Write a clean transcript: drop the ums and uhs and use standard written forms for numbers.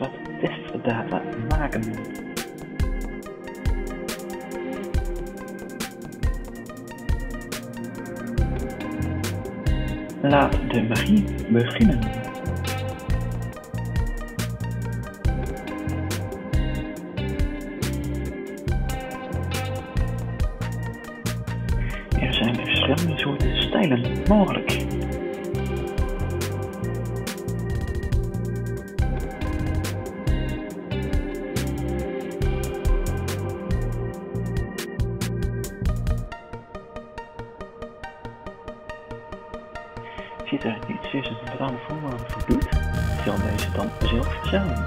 eens wat testdata maken. Laat de magie beginnen. Er zijn verschillende soorten stijlen mogelijk. Zit er iets tussen wat aan de voorwaarden voldoet, stel deze dan zelf samen.